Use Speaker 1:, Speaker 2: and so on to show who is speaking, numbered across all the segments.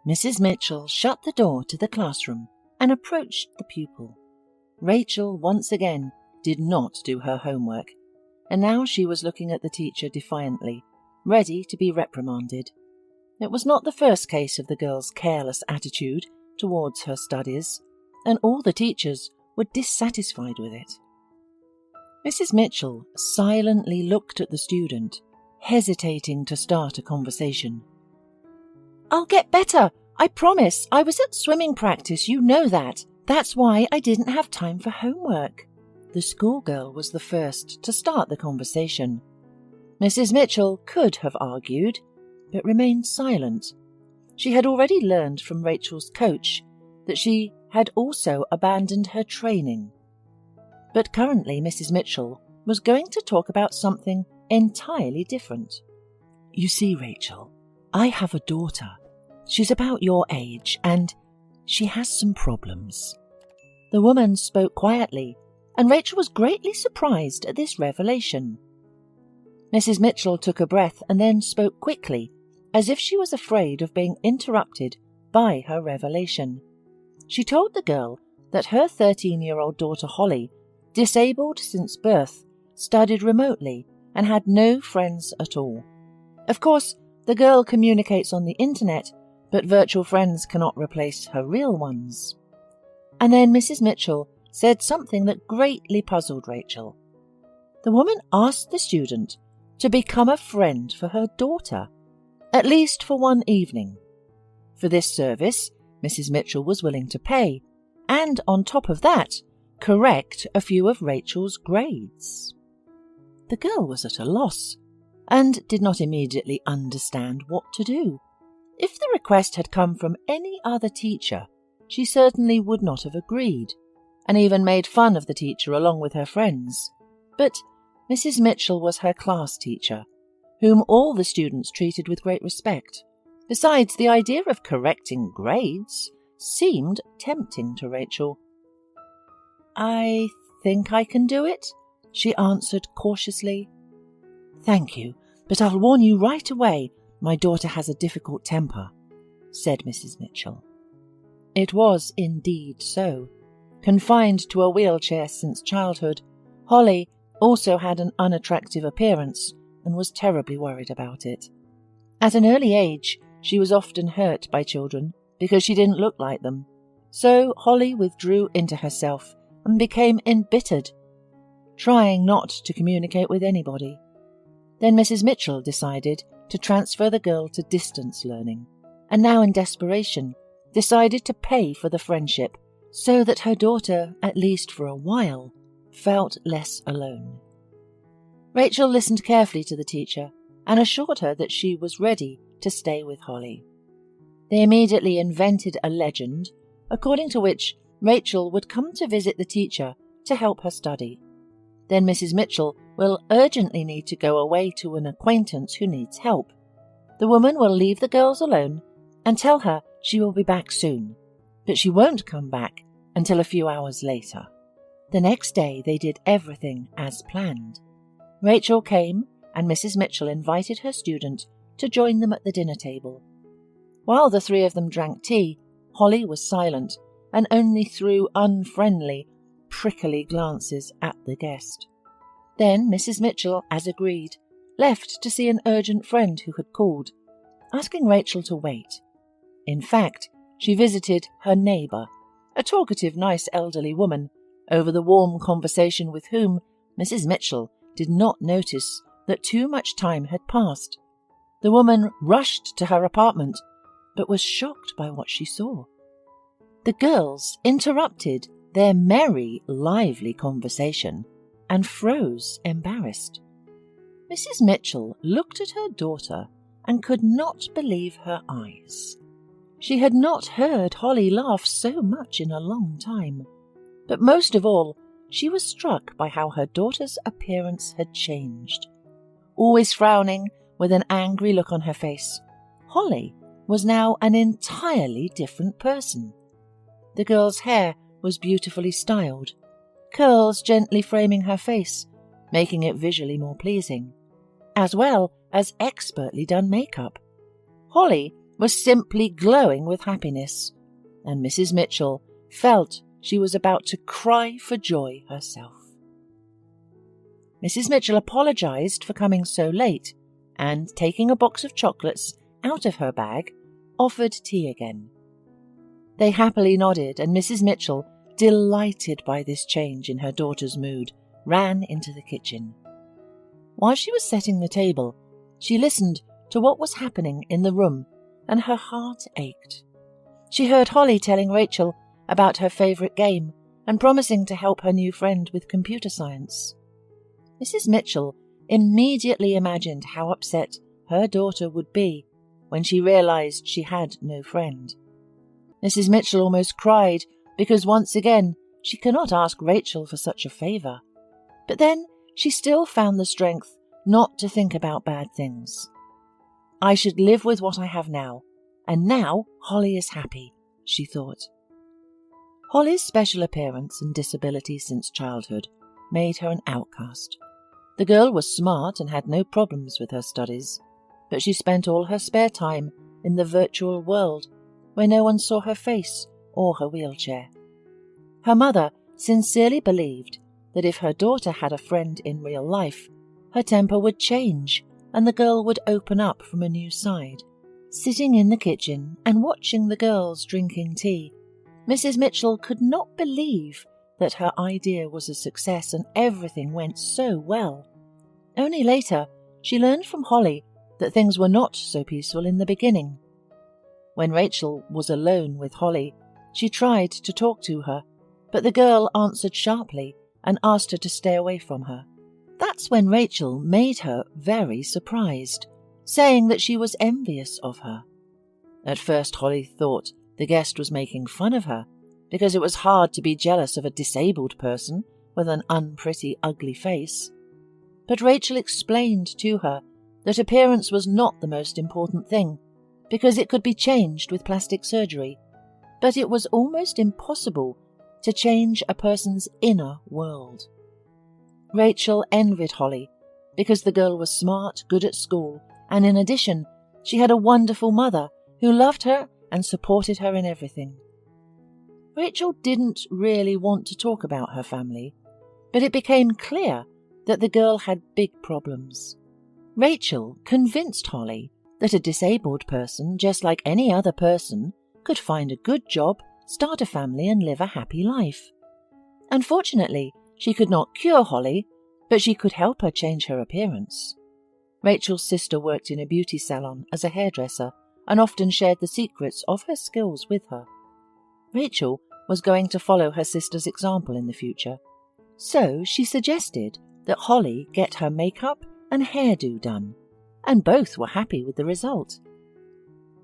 Speaker 1: Mrs. Mitchell shut the door to the classroom and approached the pupil. Rachel once again did not do her homework, and now she was looking at the teacher defiantly, ready to be reprimanded. It was not the first case of the girl's careless attitude towards her studies, and all the teachers were dissatisfied with it. Mrs. Mitchell silently looked at the student, hesitating to start a conversation. "I'll get better, I promise. I was at swimming practice, you know that. That's why I didn't have time for homework." The schoolgirl was the first to start the conversation. Mrs. Mitchell could have argued, but remained silent. She had already learned from Rachel's coach that she had also abandoned her training. But currently Mrs. Mitchell was going to talk about something entirely different. "You see, Rachel, I have a daughter. She's about your age, and she has some problems." The woman spoke quietly, and Rachel was greatly surprised at this revelation. Mrs. Mitchell took a breath and then spoke quickly, as if she was afraid of being interrupted by her revelation. She told the girl that her 13-year-old daughter Holly, disabled since birth, studied remotely and had no friends at all. Of course, the girl communicates on the internet, but virtual friends cannot replace her real ones. And then Mrs. Mitchell said something that greatly puzzled Rachel. The woman asked the student to become a friend for her daughter, at least for one evening. For this service, Mrs. Mitchell was willing to pay, and on top of that, correct a few of Rachel's grades. The girl was at a loss, and did not immediately understand what to do. If the request had come from any other teacher, she certainly would not have agreed, and even made fun of the teacher along with her friends. But Mrs. Mitchell was her class teacher, whom all the students treated with great respect. Besides, the idea of correcting grades seemed tempting to Rachel. "I think I can do it," she answered cautiously. "Thank you, but I'll warn you right away, my daughter has a difficult temper," said Mrs. Mitchell. It was indeed so. Confined to a wheelchair since childhood, Holly also had an unattractive appearance and was terribly worried about it. At an early age, she was often hurt by children because she didn't look like them. So Holly withdrew into herself and became embittered, trying not to communicate with anybody. Then Mrs. Mitchell decided to transfer the girl to distance learning, and now in desperation decided to pay for the friendship so that her daughter, at least for a while, felt less alone. Rachel listened carefully to the teacher and assured her that she was ready to stay with Holly. They immediately invented a legend according to which Rachel would come to visit the teacher to help her study. Then Mrs. Mitchell will urgently need to go away to an acquaintance who needs help. The woman will leave the girls alone and tell her she will be back soon, but she won't come back until a few hours later. The next day they did everything as planned. Rachel came, and Mrs. Mitchell invited her student to join them at the dinner table. While the three of them drank tea, Holly was silent and only threw unfriendly, prickly glances at the guest. Then Mrs. Mitchell, as agreed, left to see an urgent friend who had called, asking Rachel to wait. In fact, she visited her neighbour, a talkative, nice elderly woman, over the warm conversation with whom Mrs. Mitchell did not notice that too much time had passed. The woman rushed to her apartment, but was shocked by what she saw. The girls interrupted their merry, lively conversation and froze embarrassed. Mrs. Mitchell looked at her daughter and could not believe her eyes. She had not heard Holly laugh so much in a long time, but most of all, she was struck by how her daughter's appearance had changed. Always frowning, with an angry look on her face, Holly was now an entirely different person. The girl's hair was beautifully styled, curls gently framing her face, making it visually more pleasing, as well as expertly done makeup. Holly was simply glowing with happiness, and Mrs. Mitchell felt she was about to cry for joy herself. Mrs. Mitchell apologized for coming so late and, taking a box of chocolates out of her bag, offered tea again. They happily nodded, and Mrs. Mitchell, delighted by this change in her daughter's mood, ran into the kitchen. While she was setting the table, she listened to what was happening in the room, and her heart ached. She heard Holly telling Rachel about her favourite game and promising to help her new friend with computer science. Mrs. Mitchell immediately imagined how upset her daughter would be when she realised she had no friend. Mrs. Mitchell almost cried because once again she cannot ask Rachel for such a favour. But then she still found the strength not to think about bad things. I should live with what I have now, and now Holly is happy, she thought. Holly's special appearance and disability since childhood made her an outcast. The girl was smart and had no problems with her studies, but she spent all her spare time in the virtual world where no one saw her face or her wheelchair. Her mother sincerely believed that if her daughter had a friend in real life, her temper would change and the girl would open up from a new side. Sitting in the kitchen and watching the girls drinking tea, Mrs. Mitchell could not believe that her idea was a success and everything went so well. Only later, she learned from Holly that things were not so peaceful in the beginning. When Rachel was alone with Holly, she tried to talk to her, but the girl answered sharply and asked her to stay away from her. That's when Rachel made her very surprised, saying that she was envious of her. At first Holly thought the guest was making fun of her, because it was hard to be jealous of a disabled person with an unpretty, ugly face. But Rachel explained to her that appearance was not the most important thing, because it could be changed with plastic surgery, but it was almost impossible to change a person's inner world. Rachel envied Holly because the girl was smart, good at school, and in addition, she had a wonderful mother who loved her and supported her in everything. Rachel didn't really want to talk about her family, but it became clear that the girl had big problems. Rachel convinced Holly that a disabled person, just like any other person, could find a good job, start a family and live a happy life. Unfortunately, she could not cure Holly, but she could help her change her appearance. Rachel's sister worked in a beauty salon as a hairdresser and often shared the secrets of her skills with her. Rachel was going to follow her sister's example in the future, so she suggested that Holly get her makeup and hairdo done, and both were happy with the result.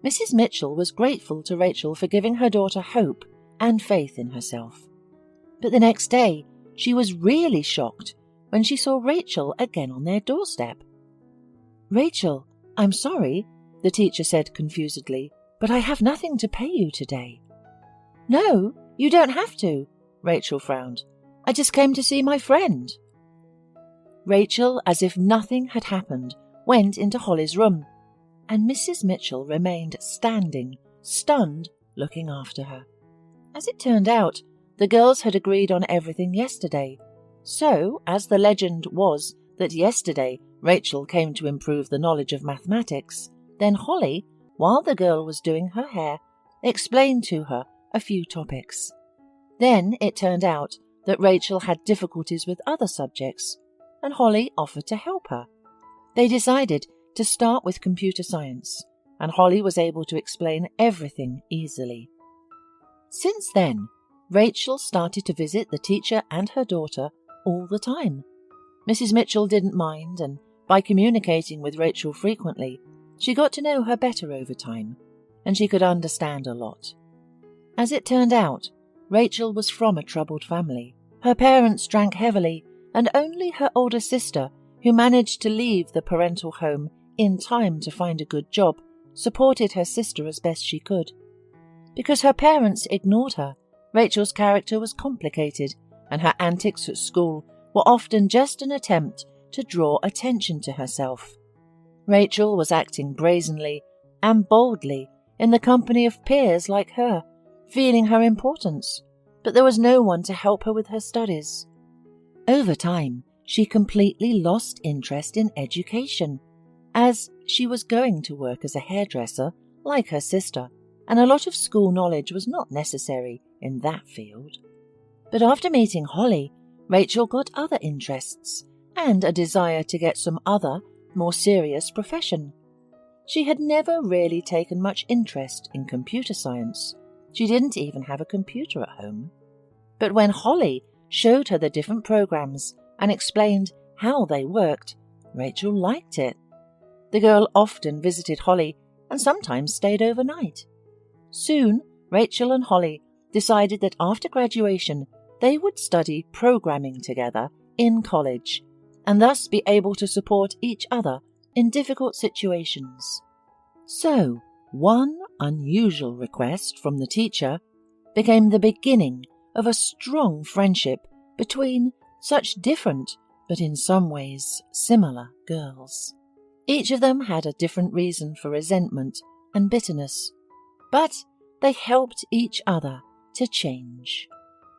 Speaker 1: Mrs. Mitchell was grateful to Rachel for giving her daughter hope and faith in herself. But the next day, she was really shocked when she saw Rachel again on their doorstep. "Rachel, I'm sorry," the teacher said confusedly, "but I have nothing to pay you today." "No, you don't have to," Rachel frowned. "I just came to see my friend." Rachel, as if nothing had happened, went into Holly's room, and Mrs. Mitchell remained standing, stunned, looking after her. As it turned out, the girls had agreed on everything yesterday, so, as the legend was that yesterday Rachel came to improve the knowledge of mathematics, then Holly, while the girl was doing her hair, explained to her a few topics. Then it turned out that Rachel had difficulties with other subjects, and Holly offered to help her. They decided to start with computer science, and Holly was able to explain everything easily. Since then, Rachel started to visit the teacher and her daughter all the time. Mrs. Mitchell didn't mind, and by communicating with Rachel frequently, she got to know her better over time, and she could understand a lot. As it turned out, Rachel was from a troubled family. Her parents drank heavily, and only her older sister, who managed to leave the parental home in time to find a good job, supported her sister as best she could. Because her parents ignored her, Rachel's character was complicated, and her antics at school were often just an attempt to draw attention to herself. Rachel was acting brazenly and boldly in the company of peers like her, feeling her importance, but there was no one to help her with her studies. Over time, she completely lost interest in education, as she was going to work as a hairdresser like her sister, and a lot of school knowledge was not necessary in that field. But after meeting Holly, Rachel got other interests and a desire to get some other, more serious profession. She had never really taken much interest in computer science. She didn't even have a computer at home. But when Holly showed her the different programs and explained how they worked, Rachel liked it. The girl often visited Holly and sometimes stayed overnight. Soon, Rachel and Holly decided that after graduation they would study programming together in college and thus be able to support each other in difficult situations. So, one unusual request from the teacher became the beginning of a strong friendship between such different, but in some ways similar, girls. Each of them had a different reason for resentment and bitterness, but they helped each other to change.